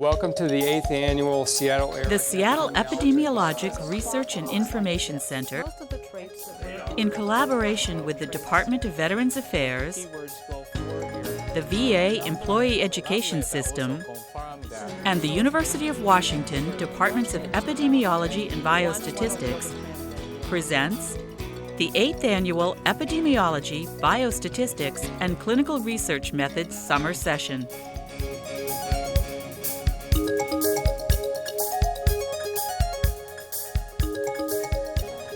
Welcome to the 8th Annual Seattle Area. The Seattle Epidemiologic Research and Information Center, in collaboration with the Department of Veterans Affairs, the VA Employee Education System, and the University of Washington Departments of Epidemiology and Biostatistics, presents the 8th Annual Epidemiology, Biostatistics, and Clinical Research Methods Summer Session.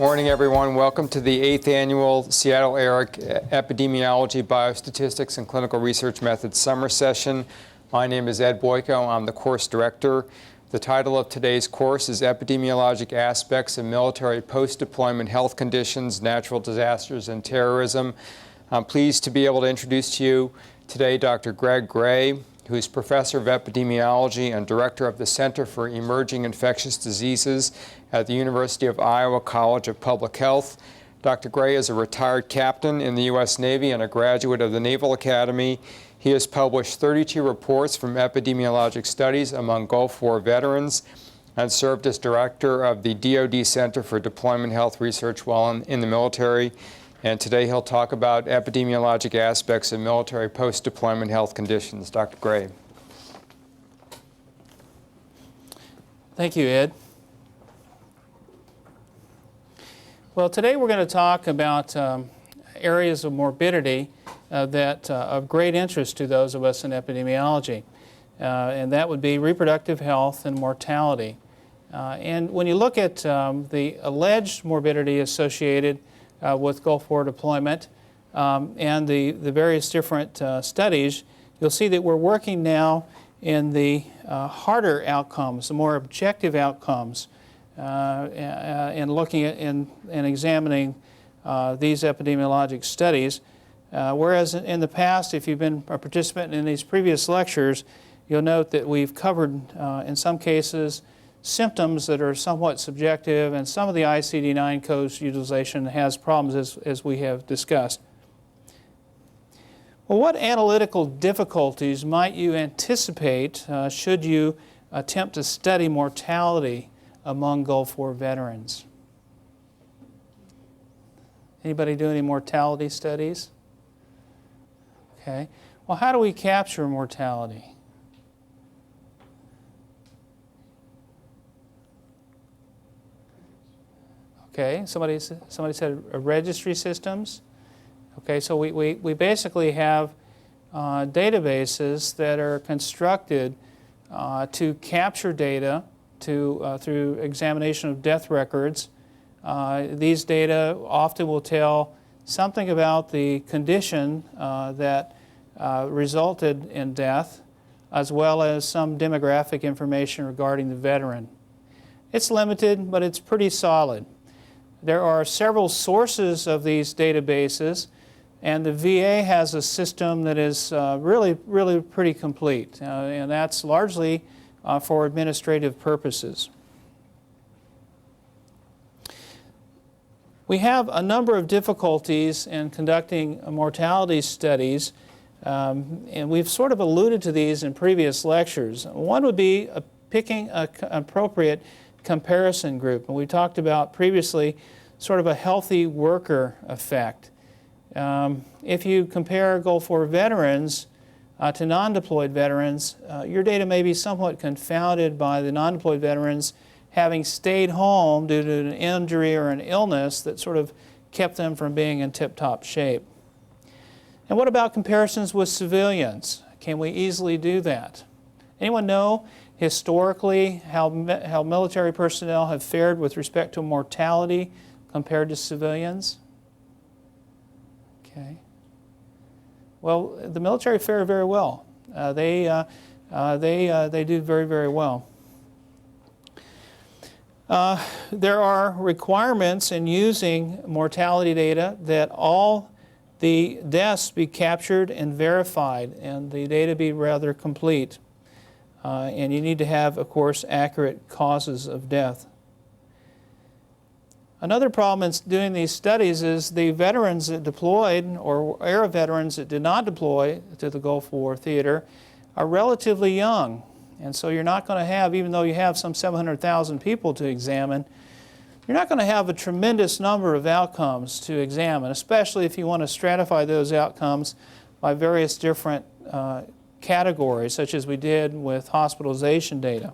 Morning, everyone. Welcome to the 8th Annual Seattle ERIC Epidemiology, Biostatistics, and Clinical Research Methods Summer Session. My name is Ed Boyko. I'm the course director. The title of today's course is Epidemiologic Aspects of Military Post-Deployment Health Conditions, Natural Disasters, and Terrorism. I'm pleased to be able to introduce to you today Dr. Greg Gray, who is Professor of Epidemiology and Director of the Center for Emerging Infectious Diseases at the University of Iowa College of Public Health. Dr. Gray is a retired captain in the U.S. Navy and a graduate of the Naval Academy. He has published 32 reports from epidemiologic studies among Gulf War veterans and served as director of the DoD Center for Deployment Health Research while in the military. And today he'll talk about epidemiologic aspects of military post-deployment health conditions. Dr. Gray. Thank you, Ed. Well, today we're going to talk about areas of morbidity that of great interest to those of us in epidemiology, and that would be reproductive health and mortality. And when you look at the alleged morbidity associated with Gulf War deployment and the various different studies, you'll see that we're working now in the harder outcomes, the more objective outcomes, and looking at and examining these epidemiologic studies. Whereas in the past, if you've been a participant in these previous lectures, you'll note that we've covered, in some cases, symptoms that are somewhat subjective, and some of the ICD-9 codes utilization has problems, as we have discussed. Well, what analytical difficulties might you anticipate should you attempt to study mortality among Gulf War veterans? Anybody do any mortality studies? Okay. Well, how do we capture mortality? Okay, somebody said registry systems. Okay, so we basically have databases that are constructed to capture data through examination of death records. These data often will tell something about the condition that resulted in death, as well as some demographic information regarding the veteran. It's limited, but it's pretty solid. There are several sources of these databases, and the VA has a system that is really pretty complete, and that's largely for administrative purposes. We have a number of difficulties in conducting mortality studies, and we've sort of alluded to these in previous lectures. One would be picking an appropriate comparison group, and we talked about previously sort of a healthy worker effect. If you compare Gulf War veterans to non-deployed veterans, your data may be somewhat confounded by the non-deployed veterans having stayed home due to an injury or an illness that sort of kept them from being in tip-top shape. And what about comparisons with civilians? Can we easily do that? Anyone know historically how military personnel have fared with respect to mortality compared to civilians? Okay. Well, the military fare very well. They do very well. There are requirements in using mortality data that all the deaths be captured and verified, and the data be rather complete. And you need to have, of course, accurate causes of death. Another problem in doing these studies is the veterans that deployed, or era veterans that did not deploy to the Gulf War theater, are relatively young. And so you're not going to have, even though you have some 700,000 people to examine, you're not going to have a tremendous number of outcomes to examine, especially if you want to stratify those outcomes by various different categories, such as we did with hospitalization data.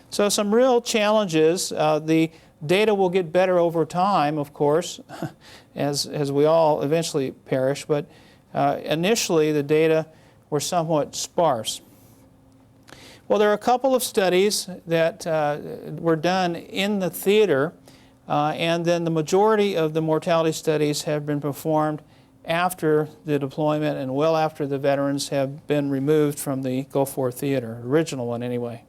So some real challenges. The data will get better over time, of course, as we all eventually perish, but initially the data were somewhat sparse. Well, there are a couple of studies that were done in the theater, and then the majority of the mortality studies have been performed after the deployment and well after the veterans have been removed from the Gulf War theater, original one anyway.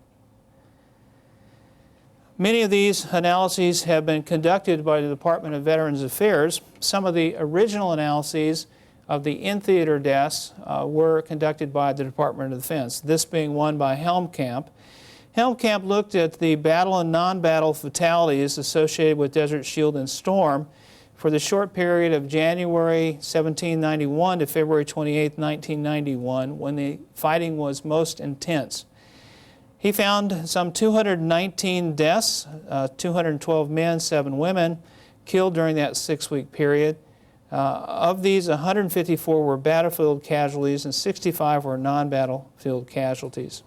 Many of these analyses have been conducted by the Department of Veterans Affairs. Some of the original analyses of the in-theater deaths were conducted by the Department of Defense, this being one by Helmkamp. Helmkamp looked at the battle and non-battle fatalities associated with Desert Shield and Storm for the short period of January 1791 to February 28, 1991, when the fighting was most intense. He found some 219 deaths, 212 men, 7 women, killed during that 6-week period. Of these, 154 were battlefield casualties and 65 were non-battlefield casualties.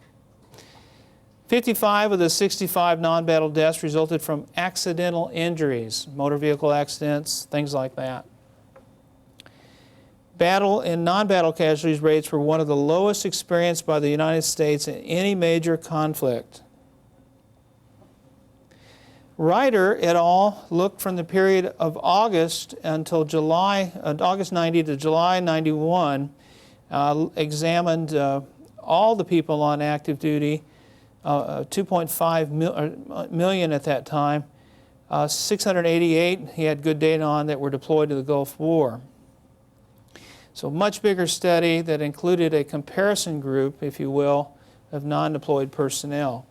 55 of the 65 non-battle deaths resulted from accidental injuries, motor vehicle accidents, things like that. Battle and non-battle casualties rates were one of the lowest experienced by the United States in any major conflict. Ryder et al. Looked from the period of August until August 90 to July 91, examined all the people on active duty, 2.5 million at that time, 688 he had good data on that were deployed to the Gulf War. So much bigger study that included a comparison group, if you will, of non-deployed personnel.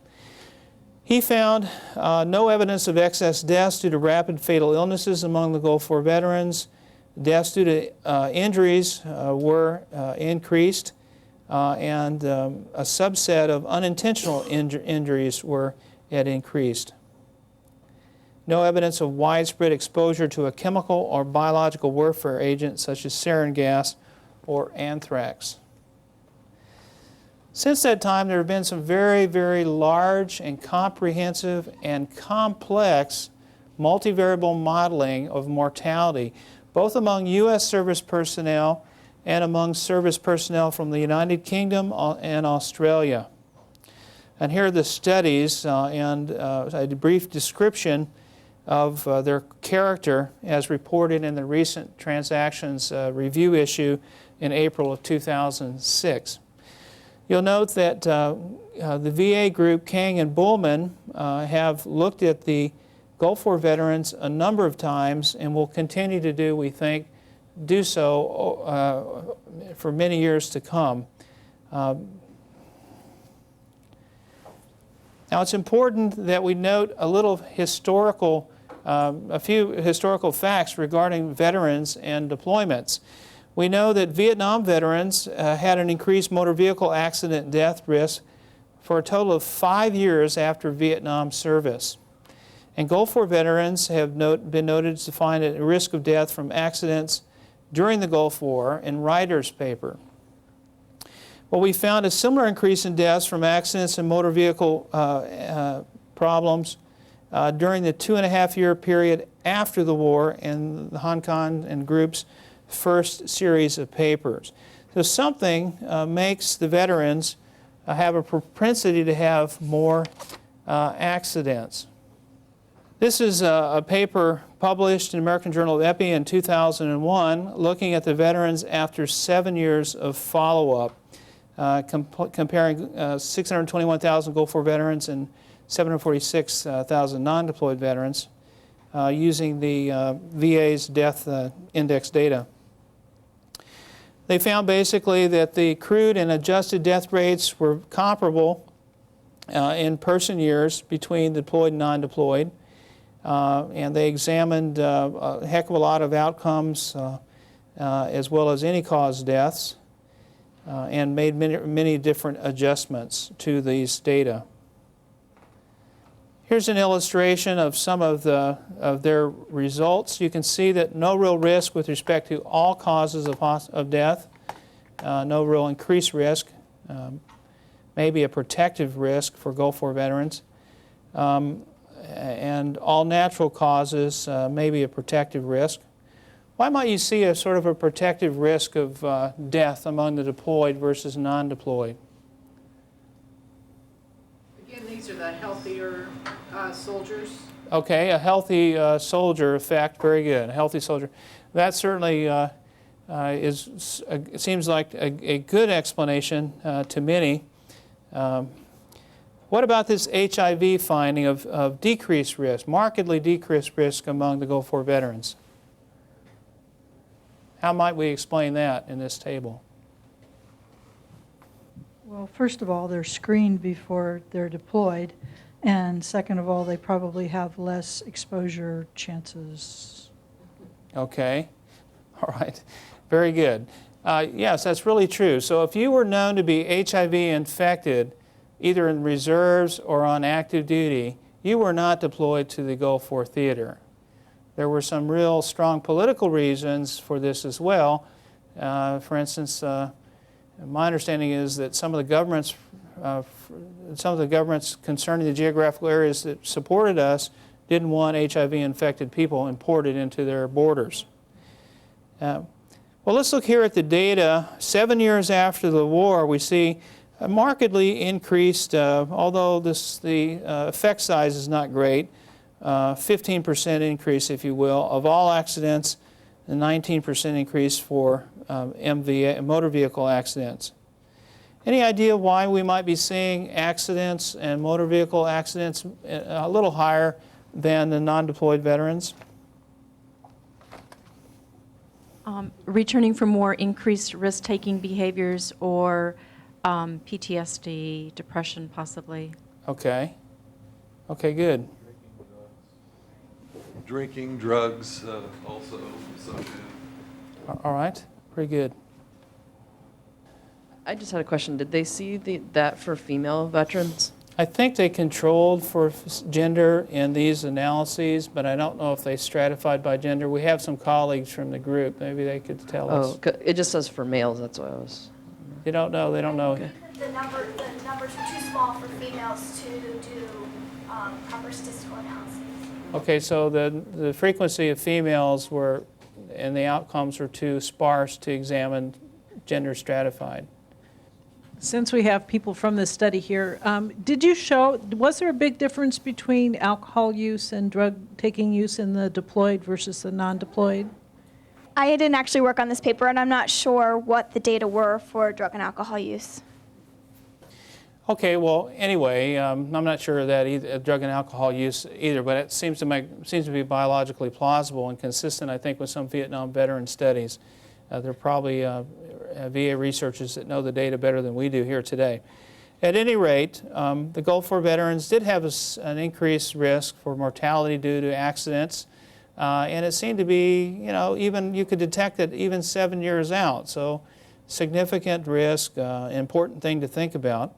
He found no evidence of excess deaths due to rapid fatal illnesses among the Gulf War veterans. Deaths due to injuries were increased, and a subset of unintentional injuries had increased. No evidence of widespread exposure to a chemical or biological warfare agent such as sarin gas or anthrax. Since that time, there have been some very, very large and comprehensive and complex multivariable modeling of mortality, both among U.S. service personnel and among service personnel from the United Kingdom and Australia. And here are the studies and a brief description of their character as reported in the recent transactions review issue in April of 2006. You'll note that the VA group, Kang and Bullman, have looked at the Gulf War veterans a number of times and will continue to do so for many years to come. Now it's important that we note a few historical facts regarding veterans and deployments. We know that Vietnam veterans had an increased motor vehicle accident death risk for a total of 5 years after Vietnam service. And Gulf War veterans have been noted to find a risk of death from accidents during the Gulf War in Ryder's paper. Well, we found a similar increase in deaths from accidents and motor vehicle problems during the 2.5-year period after the war in the Hong Kong and group's first series of papers. So something makes the veterans have a propensity to have more accidents. This is a paper published in the American Journal of Epi in 2001 looking at the veterans after 7 years of follow-up, comparing 621,000 Gulf War veterans and 746,000 non-deployed veterans using the VA's death index data. They found basically that the crude and adjusted death rates were comparable in person years between deployed and non-deployed. And they examined a heck of a lot of outcomes as well as any cause deaths. and made many different adjustments to these data. Here's an illustration of some of their results. You can see that no real risk with respect to all causes of death, no real increased risk, maybe a protective risk for Gulf War veterans, and all natural causes, maybe a protective risk. Why might you see a sort of a protective risk of death among the deployed versus non-deployed? Again, these are the healthier soldiers. Okay, a healthy soldier effect, very good. A healthy soldier. That certainly seems like a good explanation to many. What about this HIV finding of decreased risk, markedly decreased risk among the Gulf War veterans? How might we explain that in this table? Well, first of all, they're screened before they're deployed, and second of all, they probably have less exposure chances. Okay, all right, very good. Yes, that's really true. So if you were known to be HIV infected, either in reserves or on active duty, you were not deployed to the Gulf War theater. There were some real strong political reasons for this as well. For instance, my understanding is that some of the governments concerning the geographical areas that supported us didn't want HIV-infected people imported into their borders. Well, let's look here at the data. 7 years after the war, we see a markedly increased, although the effect size is not great, 15% increase, if you will, of all accidents, and 19% increase for motor vehicle accidents. Any idea why we might be seeing accidents and motor vehicle accidents a little higher than the non-deployed veterans? Returning from more increased risk-taking behaviors or PTSD, depression possibly. Okay. Okay, good. Drinking, drugs, also. So good. All right, pretty good. I just had a question. Did they see that for female veterans? I think they controlled for gender in these analyses, but I don't know if they stratified by gender. We have some colleagues from the group. Maybe they could tell us. Oh, it just says for males. That's why I was. You don't know. They don't know. Okay. The numbers are too small for females to do proper statistical analysis. Okay, so the frequency of females were, and the outcomes were too sparse to examine gender stratified. Since we have people from this study here, was there a big difference between alcohol use and drug taking use in the deployed versus the non-deployed? I didn't actually work on this paper, and I'm not sure what the data were for drug and alcohol use. Okay, well, anyway, I'm not sure of that drug and alcohol use either, but it seems to be biologically plausible and consistent, I think, with some Vietnam veteran studies. There are probably VA researchers that know the data better than we do here today. At any rate, the Gulf War veterans did have an increased risk for mortality due to accidents, and it seemed to be, even you could detect it even 7 years out. So, significant risk, important thing to think about.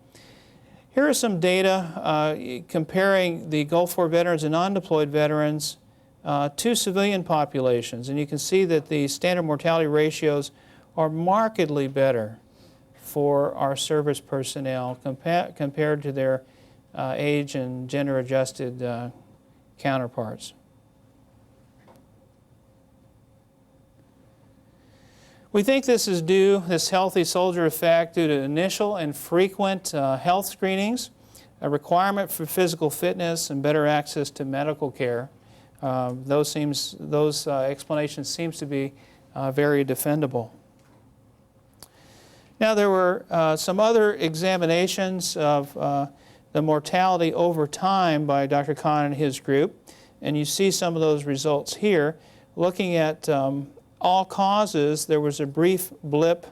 Here are some data comparing the Gulf War veterans and non-deployed veterans to civilian populations. And you can see that the standard mortality ratios are markedly better for our service personnel compared to their age and gender-adjusted counterparts. We think this healthy soldier effect, due to initial and frequent health screenings, a requirement for physical fitness, and better access to medical care. Those explanations seems to be very defendable. Now, there were some other examinations of the mortality over time by Dr. Kahn and his group, and you see some of those results here. Looking at all causes, there was a brief blip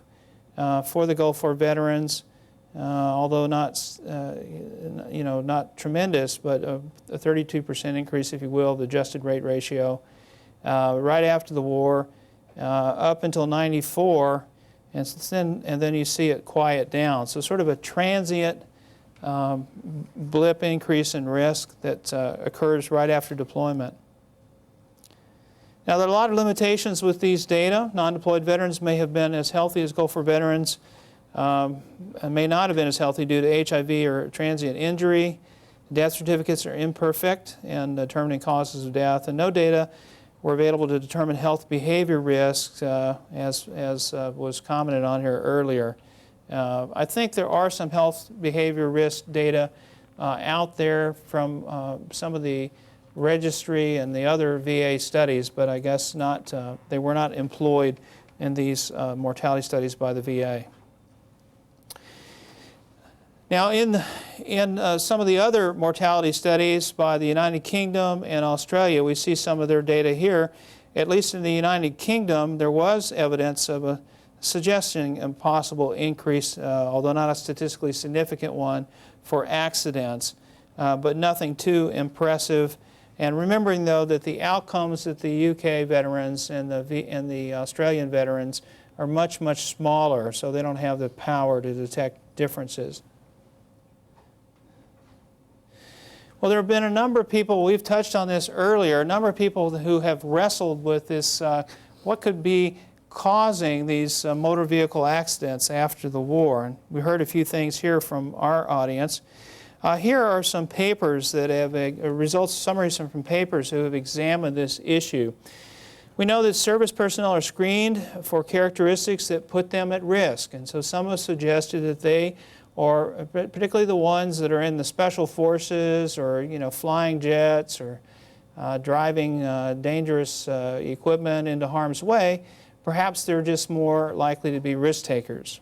for the Gulf War veterans, although not tremendous, but a 32% increase, if you will, the adjusted rate ratio right after the war, up until '94, and then you see it quiet down. So sort of a transient blip increase in risk that occurs right after deployment. Now, there are a lot of limitations with these data. Non-deployed veterans may have been as healthy as Gulf War veterans, and may not have been as healthy due to HIV or transient injury. Death certificates are imperfect in determining causes of death, and no data were available to determine health behavior risks, as was commented on here earlier. I think there are some health behavior risk data out there from some of the registry and the other VA studies, but I guess not. They were not employed in these mortality studies by the VA. Now, in some of the other mortality studies by the United Kingdom and Australia, we see some of their data here. At least in the United Kingdom, there was evidence of a suggesting a possible increase, although not a statistically significant one, for accidents, but nothing too impressive. And remembering, though, that the outcomes that the UK veterans and the Australian veterans are much, much smaller, so they don't have the power to detect differences. Well, there have been a number of people, we've touched on this earlier, a number of people who have wrestled with this, what could be causing these motor vehicle accidents after the war. And we heard a few things here from our audience. Here are some papers that have results, summaries from papers who have examined this issue. We know that service personnel are screened for characteristics that put them at risk, and so some have suggested that they, or particularly the ones that are in the special forces, or flying jets, or driving dangerous equipment into harm's way, perhaps they're just more likely to be risk takers.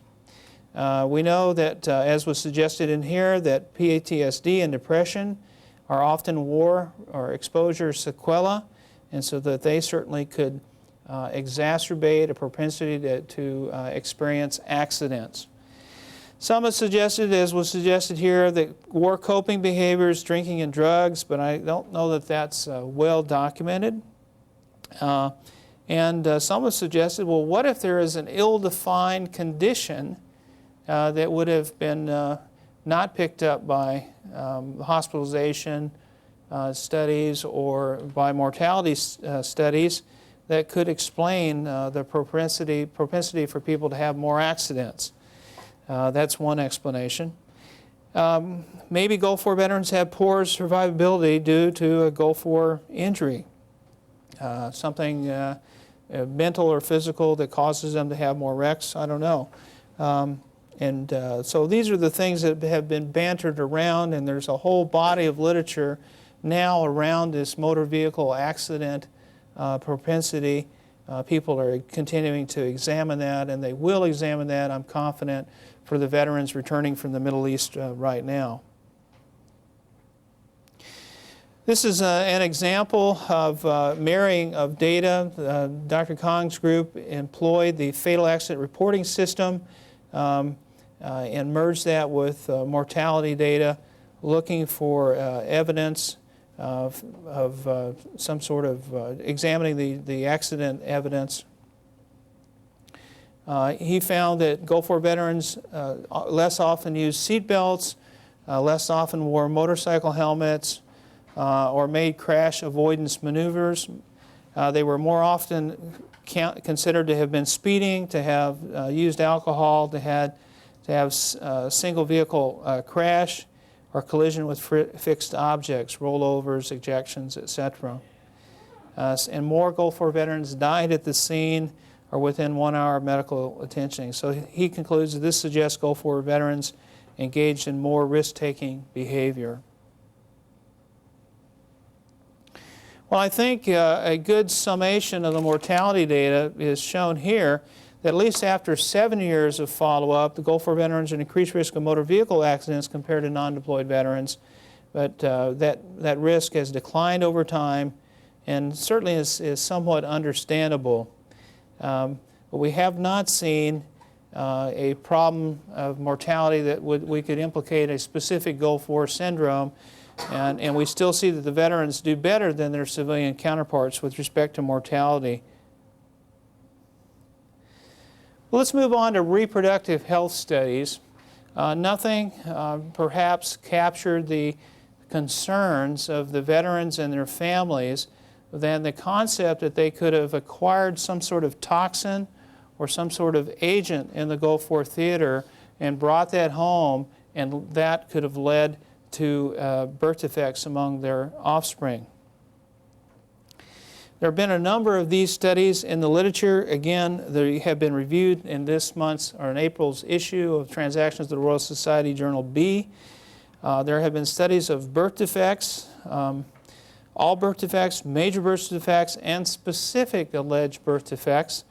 We know that, as was suggested in here, that PTSD and depression are often war or exposure sequela, and so that they certainly could exacerbate a propensity to experience accidents. Some have suggested, as was suggested here, that war coping behaviors, drinking and drugs, but I don't know that that's well documented. And some have suggested, well, what if there is an ill-defined condition that would have been not picked up by hospitalization studies or by mortality studies that could explain the propensity for people to have more accidents? That's one explanation. Maybe Gulf War veterans have poor survivability due to a Gulf War injury, something mental or physical that causes them to have more wrecks. I don't know. So these are the things that have been bantered around, and there's a whole body of literature now around this motor vehicle accident propensity. People are continuing to examine that, and they will examine that, I'm confident, for the veterans returning from the Middle East right now. This is an example of marrying of data. Dr. Kong's group employed the fatal accident reporting system and merged that with mortality data, looking for evidence of some sort of examining the accident evidence. He found that Gulf War veterans less often used seat belts, less often wore motorcycle helmets, or made crash avoidance maneuvers. They were more often considered to have been speeding, to have used alcohol, to have single vehicle crash or collision with fixed objects, rollovers, ejections, etc. And more Gulf War veterans died at the scene or within 1 hour of medical attention. So he concludes that this suggests Gulf War veterans engaged in more risk-taking behavior. Well, I think a good summation of the mortality data is shown here, that at least after 7 years of follow-up, the Gulf War veterans are at increased risk of motor vehicle accidents compared to non-deployed veterans, but that risk has declined over time and certainly is somewhat understandable. But we have not seen a problem of mortality that we could implicate a specific Gulf War syndrome, and we still see that the veterans do better than their civilian counterparts with respect to mortality. Well, let's move on to reproductive health studies. Nothing perhaps captured the concerns of the veterans and their families than the concept that they could have acquired some sort of toxin or some sort of agent in the Gulf War theater and brought that home, and that could have led to birth defects among their offspring. There have been a number of these studies in the literature. Again, they have been reviewed in this month's or in April's issue of Transactions of the Royal Society Journal B. There have been studies of birth defects, all birth defects, major birth defects, and specific alleged birth defects.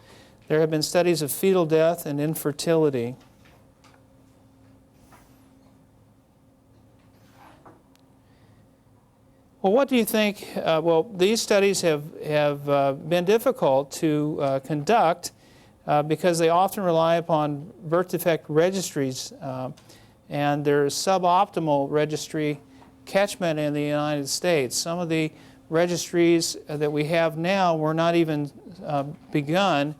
There have been studies of fetal death and infertility. Well, what do you think? Well, these studies have been difficult to conduct because they often rely upon birth defect registries, and there's suboptimal registry catchment in the United States. Some of the registries that we have now were not even begun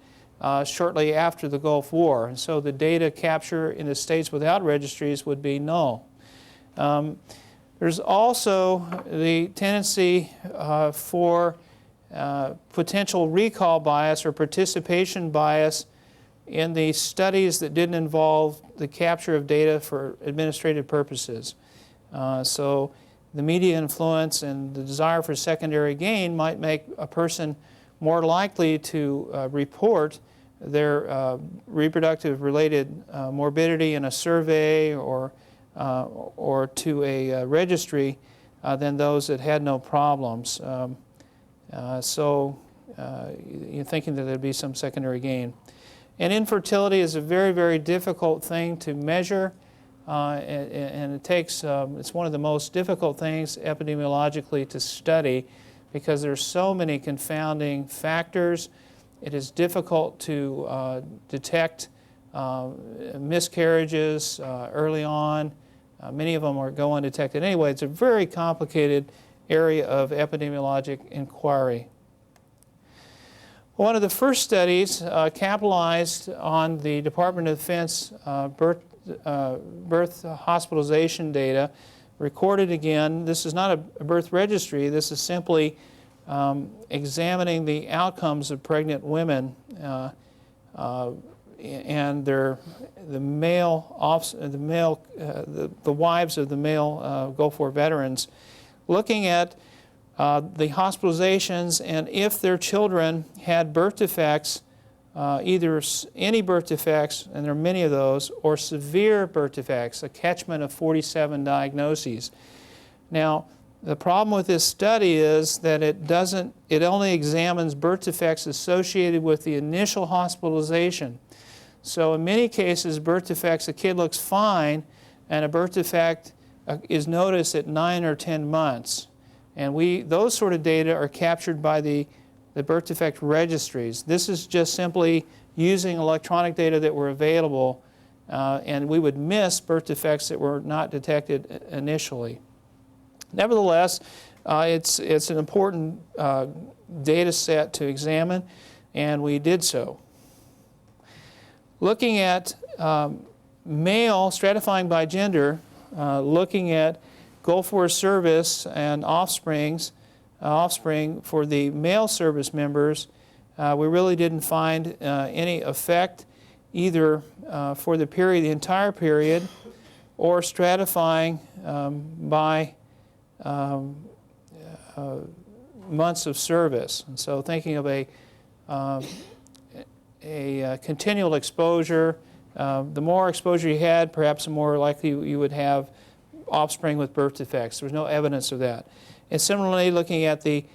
shortly after the Gulf War, and so the data capture in the states without registries would be null. There's also the tendency for potential recall bias or participation bias in the studies that didn't involve the capture of data for administrative purposes. So the media influence and the desire for secondary gain might make a person more likely to report their reproductive related morbidity in a survey or to a registry than those that had no problems. So you're thinking that there'd be some secondary gain. And infertility is a very, very difficult thing to measure, and it takes, it's one of the most difficult things epidemiologically to study because there's so many confounding factors. It is difficult to detect miscarriages early on. Many of them go undetected anyway. It's a very complicated area of epidemiologic inquiry. One of the first studies capitalized on the Department of Defense birth hospitalization data, recorded again. This is not a birth registry. This is simply examining the outcomes of pregnant women and the wives of the male Gulf War veterans, looking at the hospitalizations and if their children had birth defects, either any birth defects, and there are many of those, or severe birth defects, a catchment of 47 diagnoses. Now, the problem with this study is that it only examines birth defects associated with the initial hospitalization. So in many cases, birth defects, a kid looks fine, and a birth defect is noticed at 9 or 10 months. And those sort of data are captured by the birth defect registries. This is just simply using electronic data that were available, and we would miss birth defects that were not detected initially. Nevertheless, it's an important data set to examine, and we did so. Looking at male, stratifying by gender, looking at Gulf War service and offspring for the male service members, we really didn't find any effect either for the entire period, or stratifying by months of service. And so thinking of a continual exposure, the more exposure you had, perhaps the more likely you would have offspring with birth defects. There was no evidence of that. And similarly, looking at the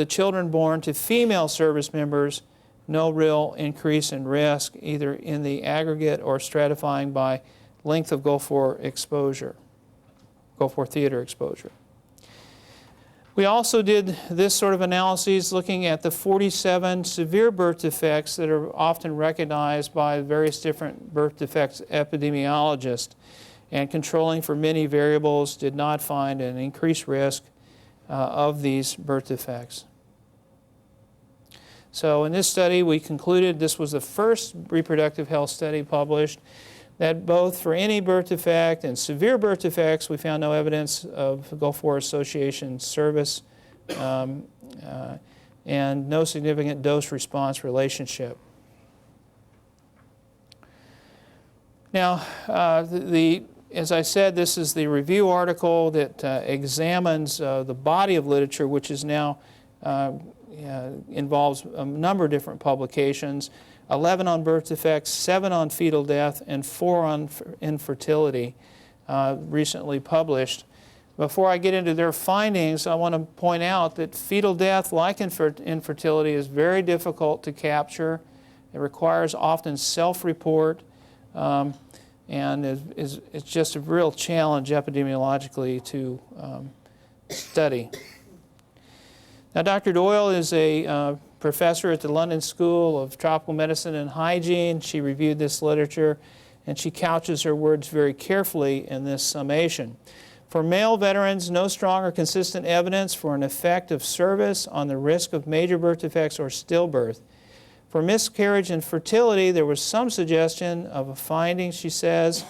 children born to female service members, no real increase in risk, either in the aggregate or stratifying by length of Gulf War exposure, Gulf War theater exposure. We also did this sort of analyses looking at the 47 severe birth defects that are often recognized by various different birth defects epidemiologists, and controlling for many variables did not find an increased risk of these birth defects. So in this study, we concluded, this was the first reproductive health study published, that both for any birth defect and severe birth defects, we found no evidence of Gulf War Association service and no significant dose-response relationship. Now, as I said, this is the review article that examines the body of literature, which is now involves a number of different publications, 11 on birth defects, 7 on fetal death, and 4 on infertility, recently published. Before I get into their findings, I want to point out that fetal death, like infertility, is very difficult to capture. It requires often self-report, and it's just a real challenge epidemiologically to study. Now, Dr. Doyle is a professor at the London School of Tropical Medicine and Hygiene. She reviewed this literature, and she couches her words very carefully in this summation. For male veterans, no strong or consistent evidence for an effect of service on the risk of major birth defects or stillbirth. For miscarriage and fertility, there was some suggestion of a finding, she says,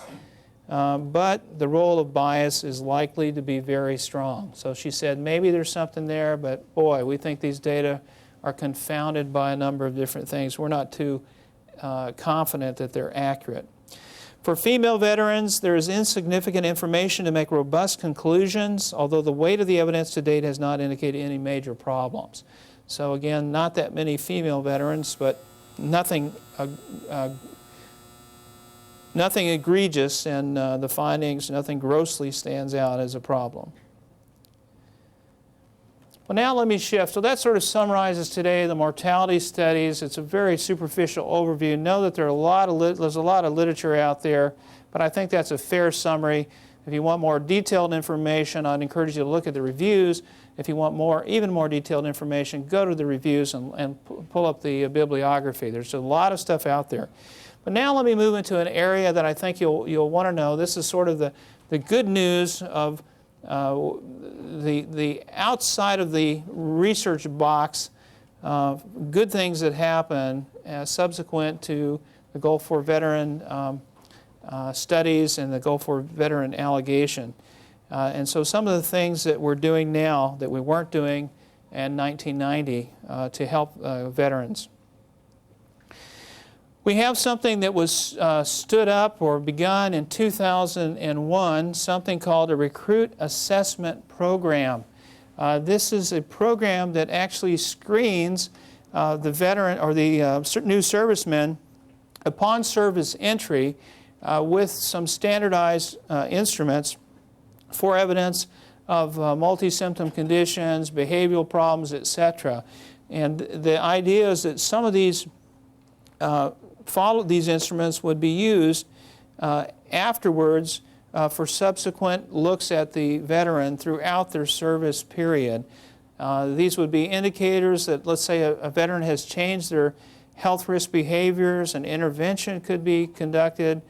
but the role of bias is likely to be very strong. So she said maybe there's something there, but boy, we think these data are confounded by a number of different things. We're not too confident that they're accurate. For female veterans, there is insignificant information to make robust conclusions, although the weight of the evidence to date has not indicated any major problems. So again, not that many female veterans, but nothing egregious in the findings, nothing grossly stands out as a problem. Well, now let me shift. So that sort of summarizes today the mortality studies. It's a very superficial overview. Know that there's a lot of literature out there, but I think that's a fair summary. If you want more detailed information, I'd encourage you to look at the reviews. If you want even more detailed information, go to the reviews and pull up the bibliography. There's a lot of stuff out there. But now let me move into an area that I think you'll want to know. This is sort of the good news of the outside of the research box, good things that happen subsequent to the Gulf War veteran studies and the Gulf War veteran allegation. And so some of the things that we're doing now that we weren't doing in 1990 to help veterans. We have something that was stood up or begun in 2001, something called a Recruit Assessment Program. This is a program that actually screens the veteran or the new servicemen upon service entry with some standardized instruments for evidence of multi-symptom conditions, behavioral problems, etc. And the idea is that some of these these instruments would be used afterwards for subsequent looks at the veteran throughout their service period. These would be indicators that, let's say, a veteran has changed their health risk behaviors, an intervention could be conducted.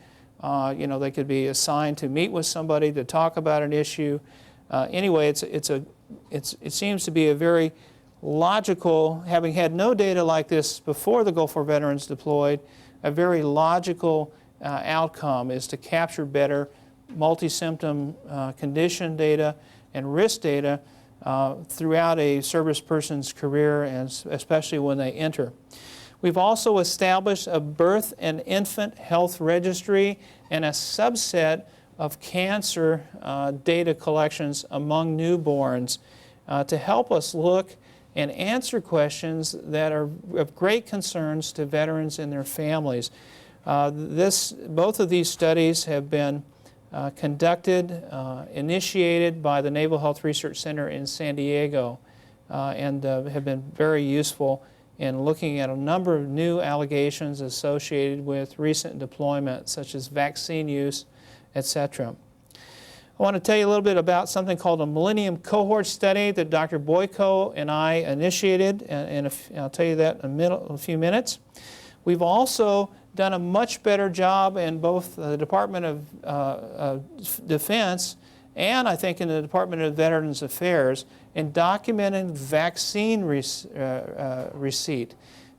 They could be assigned to meet with somebody to talk about an issue. Anyway, it seems to be a very logical, having had no data like this before the Gulf War veterans deployed, a very logical outcome is to capture better multi-symptom condition data and risk data throughout a service person's career, and especially when they enter. We've also established a birth and infant health registry and a subset of cancer data collections among newborns to help us look and answer questions that are of great concerns to veterans and their families. Both of these studies have been conducted, initiated by the Naval Health Research Center in San Diego, and have been very useful in looking at a number of new allegations associated with recent deployment, such as vaccine use, etc. I want to tell you a little bit about something called a Millennium Cohort Study that Dr. Boyko and I initiated, and I'll tell you that in a few minutes. We've also done a much better job in both the Department of Defense and I think in the Department of Veterans Affairs in documenting vaccine receipt.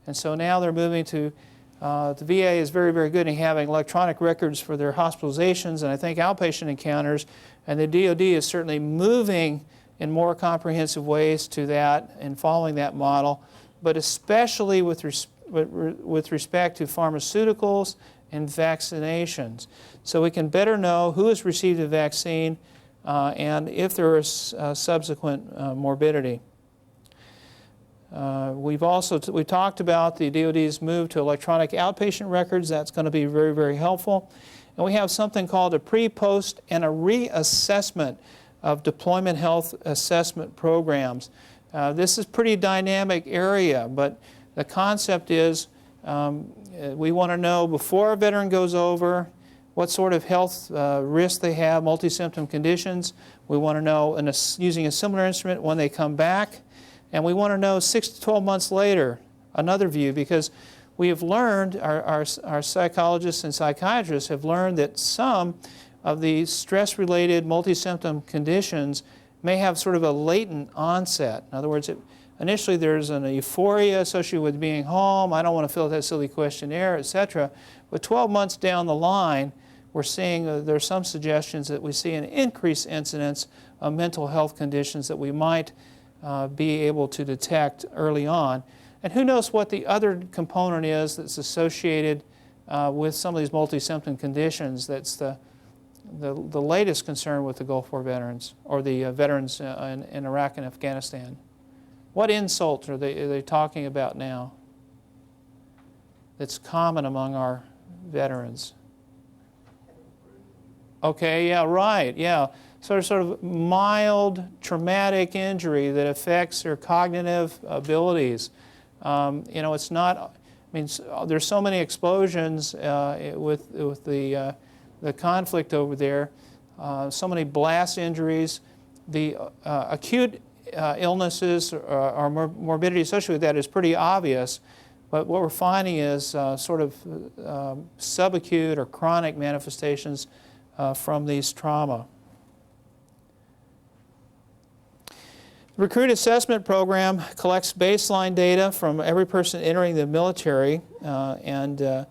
And so now they're moving to, the VA is very, very good in having electronic records for their hospitalizations and I think outpatient encounters, and the DoD is certainly moving in more comprehensive ways to that and following that model, but especially with respect to pharmaceuticals and vaccinations. So we can better know who has received a vaccine and if there is subsequent morbidity. We've talked about the DoD's move to electronic outpatient records. That's going to be very, very helpful. And we have something called a pre, post, and a reassessment of deployment health assessment programs. This is a pretty dynamic area, but the concept is we want to know before a veteran goes over what sort of health risks they have, multi-symptom conditions. We want to know, using a similar instrument, when they come back. And we want to know 6 to 12 months later, another view, because we have learned, our psychologists and psychiatrists have learned that some of the stress-related multi-symptom conditions may have sort of a latent onset. In other words, initially there's an euphoria associated with being home, I don't want to fill out that silly questionnaire, etc. But 12 months down the line, we're seeing there's some suggestions that we see an increased incidence of mental health conditions that we might be able to detect early on. And who knows what the other component is that's associated with some of these multi-symptom conditions. That's the latest concern with the Gulf War veterans, or the veterans in Iraq and Afghanistan. What insults are they talking about now that's common among our veterans? Okay, yeah, right, yeah. Sort of mild traumatic injury that affects their cognitive abilities. You know, it's not, I mean, there's so many explosions with the conflict over there, so many blast injuries. The acute illnesses or morbidity associated with that is pretty obvious, but what we're finding is sort of subacute or chronic manifestations from these trauma. The Recruit Assessment Program collects baseline data from every person entering the military, and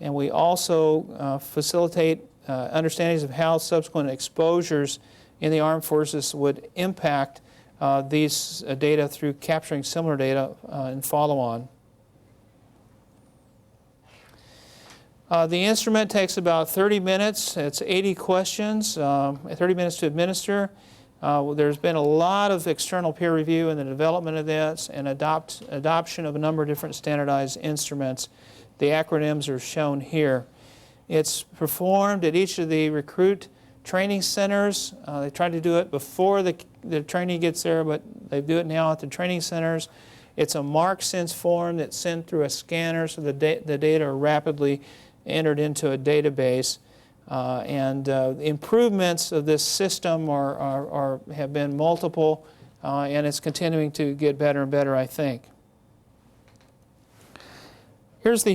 we also facilitate understandings of how subsequent exposures in the armed forces would impact these data through capturing similar data and follow-on. The instrument takes about 30 minutes. It's 80 questions, 30 minutes to administer. There's been a lot of external peer review in the development of this and adoption of a number of different standardized instruments. The acronyms are shown here. It's performed at each of the recruit training centers. They try to do it before the trainee gets there, but they do it now at the training centers. It's a MarkSense form that's sent through a scanner, so the data are rapidly entered into a database. The improvements of this system have been multiple, and it's continuing to get better and better, I think. Here's the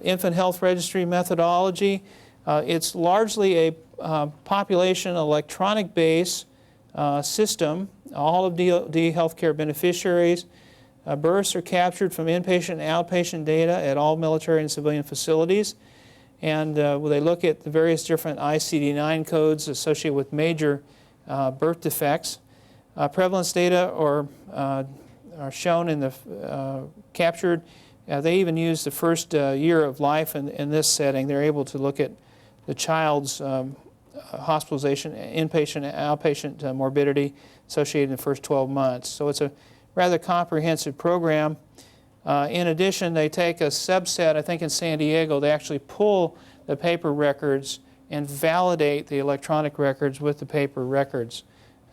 infant health registry methodology. It's largely a population electronic base system. All of DoD healthcare beneficiaries. Births are captured from inpatient and outpatient data at all military and civilian facilities. And they look at the various different ICD-9 codes associated with major birth defects. Prevalence data are shown in the captured. They even use the first year of life in this setting. They're able to look at the child's hospitalization, inpatient and outpatient morbidity associated in the first 12 months. So it's a rather comprehensive program. In addition, they take a subset, I think in San Diego, they actually pull the paper records and validate the electronic records with the paper records,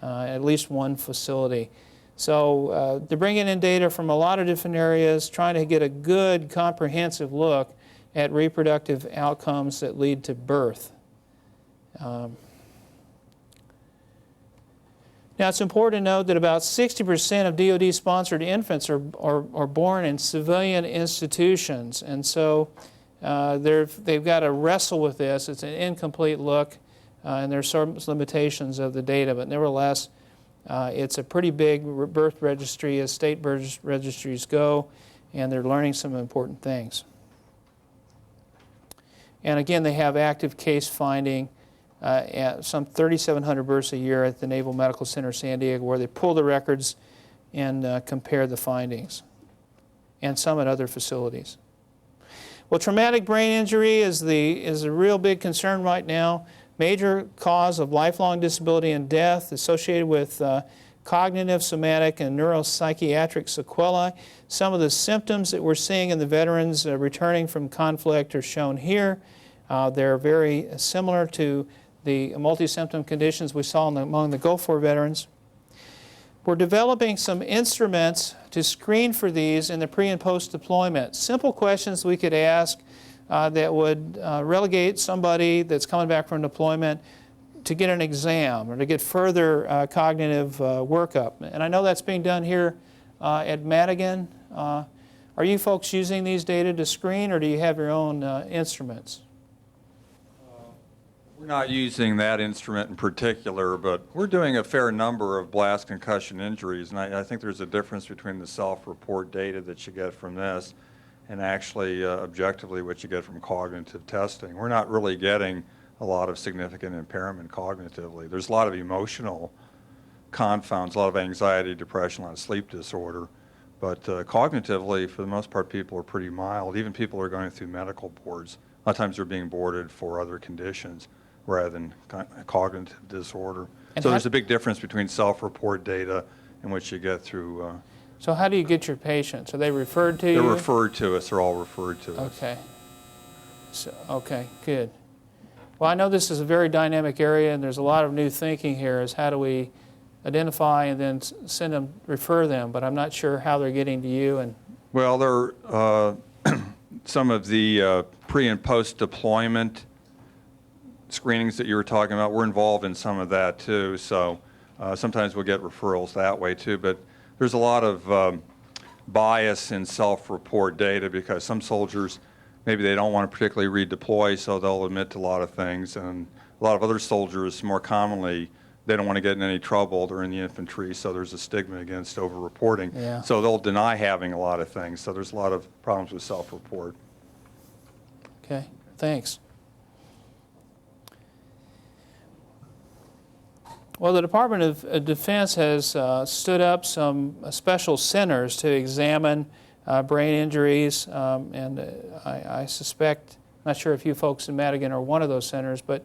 at least one facility. So they're bringing in data from a lot of different areas, trying to get a good comprehensive look at reproductive outcomes that lead to birth. Now, it's important to note that about 60% of DoD-sponsored infants are born in civilian institutions, and so they've got to wrestle with this. It's an incomplete look, and there's some limitations of the data, but nevertheless, it's a pretty big birth registry as state birth registries go, and they're learning some important things. And again, they have active case finding at some 3,700 births a year at the Naval Medical Center San Diego, where they pull the records and compare the findings, and some at other facilities. Well, traumatic brain injury is a real big concern right now. Major cause of lifelong disability and death associated with cognitive, somatic, and neuropsychiatric sequelae. Some of the symptoms that we're seeing in the veterans returning from conflict are shown here. They're very similar to the multi-symptom conditions we saw among the Gulf War veterans. We're developing some instruments to screen for these in the pre- and post-deployment. Simple questions we could ask that would relegate somebody that's coming back from deployment to get an exam or to get further cognitive workup. And I know that's being done here at Madigan. Are you folks using these data to screen, or do you have your own instruments? We're not using that instrument in particular, but we're doing a fair number of blast concussion injuries, and I think there's a difference between the self-report data that you get from this and actually objectively what you get from cognitive testing. We're not really getting a lot of significant impairment cognitively. There's a lot of emotional confounds, a lot of anxiety, depression, a lot of sleep disorder, but cognitively, for the most part, people are pretty mild. Even people who are going through medical boards, a lot of times they're being boarded for other conditions rather than cognitive disorder. And so there's a big difference between self-report data and what you get through. So how do you get your patients? Are they referred to you? They're referred to us. They're all referred to us. Okay. So, okay, good. Well, I know this is a very dynamic area, and there's a lot of new thinking here as how do we identify and then send them, refer them, but I'm not sure how they're getting to you. And well, there some of the pre- and post-deployment screenings that you were talking about, we're involved in some of that too, so sometimes we'll get referrals that way too, but there's a lot of bias in self-report data because some soldiers, maybe they don't want to particularly redeploy, so they'll admit to a lot of things, and a lot of other soldiers, more commonly, they don't want to get in any trouble. They're in the infantry, so there's a stigma against over-reporting. Yeah. So they'll deny having a lot of things, so there's a lot of problems with self-report. okay, thanks. Well, the Department of Defense has stood up some special centers to examine brain injuries, and I suspect, not sure if you folks in Madigan are one of those centers, but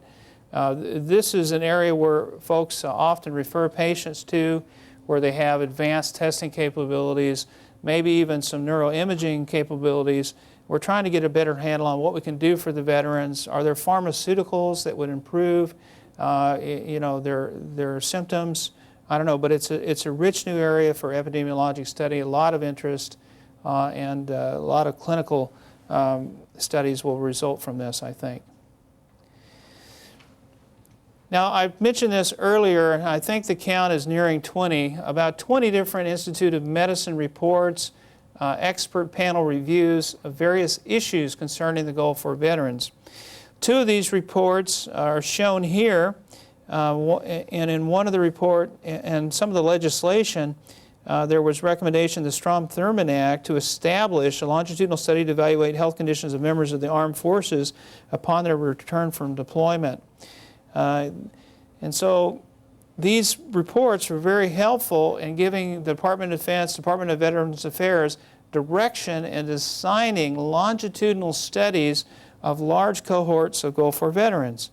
this is an area where folks often refer patients to, where they have advanced testing capabilities, maybe even some neuroimaging capabilities. We're trying to get a better handle on what we can do for the veterans. Are there pharmaceuticals that would improve their symptoms? I don't know, but it's a rich new area for epidemiologic study, a lot of interest, and a lot of clinical studies will result from this, I think. Now, I mentioned this earlier, and I think the count is nearing 20, about 20 different Institute of Medicine reports, expert panel reviews of various issues concerning the Gulf War veterans. Two of these reports are shown here, and in one of the report and some of the legislation, there was recommendation, the Strom-Thurmond Act, to establish a longitudinal study to evaluate health conditions of members of the armed forces upon their return from deployment. And so these reports were very helpful in giving the Department of Defense, Department of Veterans Affairs, direction in designing longitudinal studies of large cohorts of Gulf War veterans.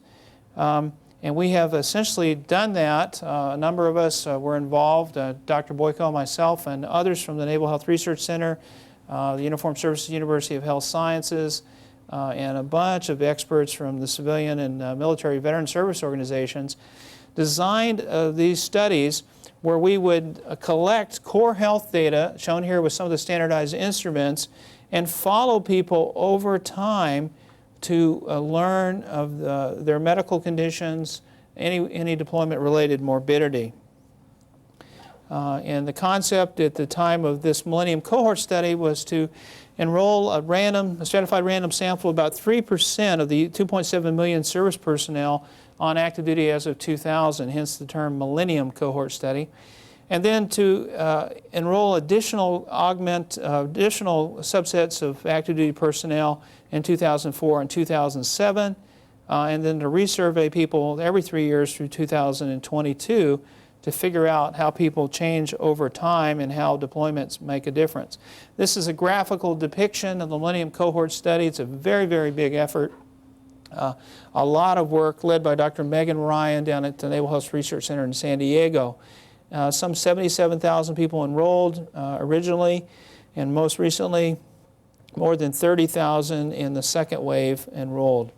And we have essentially done that. A number of us were involved, Dr. Boyko, myself, and others from the Naval Health Research Center, the Uniformed Services University of Health Sciences, and a bunch of experts from the civilian and military veteran service organizations designed these studies where we would collect core health data, shown here with some of the standardized instruments, and follow people over time to learn of their medical conditions, any deployment-related morbidity. And the concept at the time of this Millennium Cohort study was to enroll a stratified random sample of about 3% of the 2.7 million service personnel on active duty as of 2000, hence the term Millennium Cohort study. and then to enroll additional subsets of active duty personnel in 2004 and 2007, and then to resurvey people every 3 years through 2022 to figure out how people change over time and how deployments make a difference. This is a graphical depiction of the Millennium Cohort Study. It's a very, very big effort. A lot of work led by Dr. Megan Ryan down at the Naval Health Research Center in San Diego. Some 77,000 people enrolled originally, and most recently more than 30,000 in the second wave enrolled.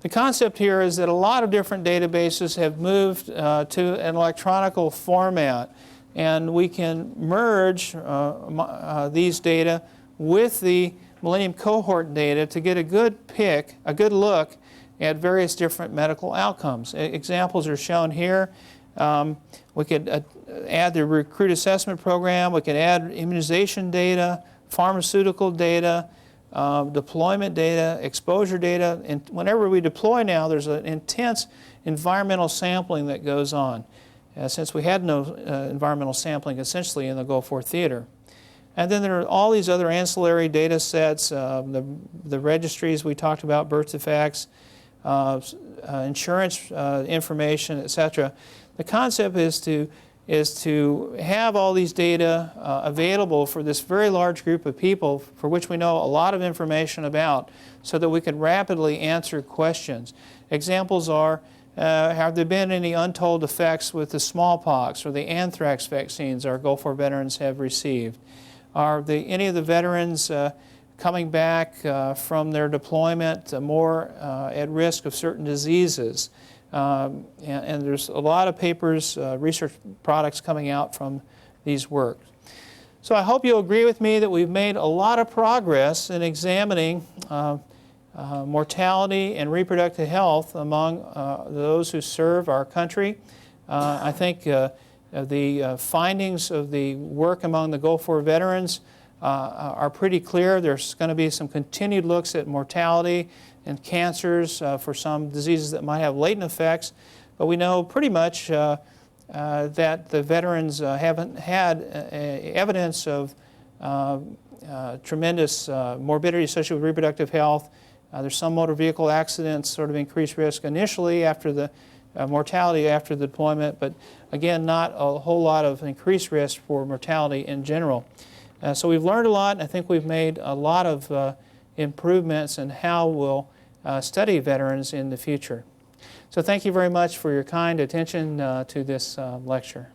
The concept here is that a lot of different databases have moved to an electronic format, and we can merge these data with the Millennium Cohort data to get a good look at various different medical outcomes. Examples are shown here. We could add the recruit assessment program, we could add immunization data, pharmaceutical data, deployment data, exposure data, and whenever we deploy now, there's an intense environmental sampling that goes on, since we had no environmental sampling essentially in the Gulf War theater. And then there are all these other ancillary data sets, the registries we talked about, birth defects, insurance information, etc. The concept is to have all these data available for this very large group of people for which we know a lot of information about, so that we can rapidly answer questions. Examples are, have there been any untold effects with the smallpox or the anthrax vaccines our Gulf War veterans have received? Are any of the veterans coming back from their deployment more at risk of certain diseases? And there's a lot of papers, research products coming out from these works. So I hope you'll agree with me that we've made a lot of progress in examining mortality and reproductive health among those who serve our country. I think the findings of the work among the Gulf War veterans are pretty clear. There's going to be some continued looks at mortality and cancers for some diseases that might have latent effects, but we know pretty much that the veterans haven't had evidence of tremendous morbidity associated with reproductive health. There's some motor vehicle accidents, sort of increased risk initially after the mortality after the deployment, but again, not a whole lot of increased risk for mortality in general. So we've learned a lot, and I think we've made a lot of improvements in how we'll study veterans in the future. So thank you very much for your kind attention to this lecture.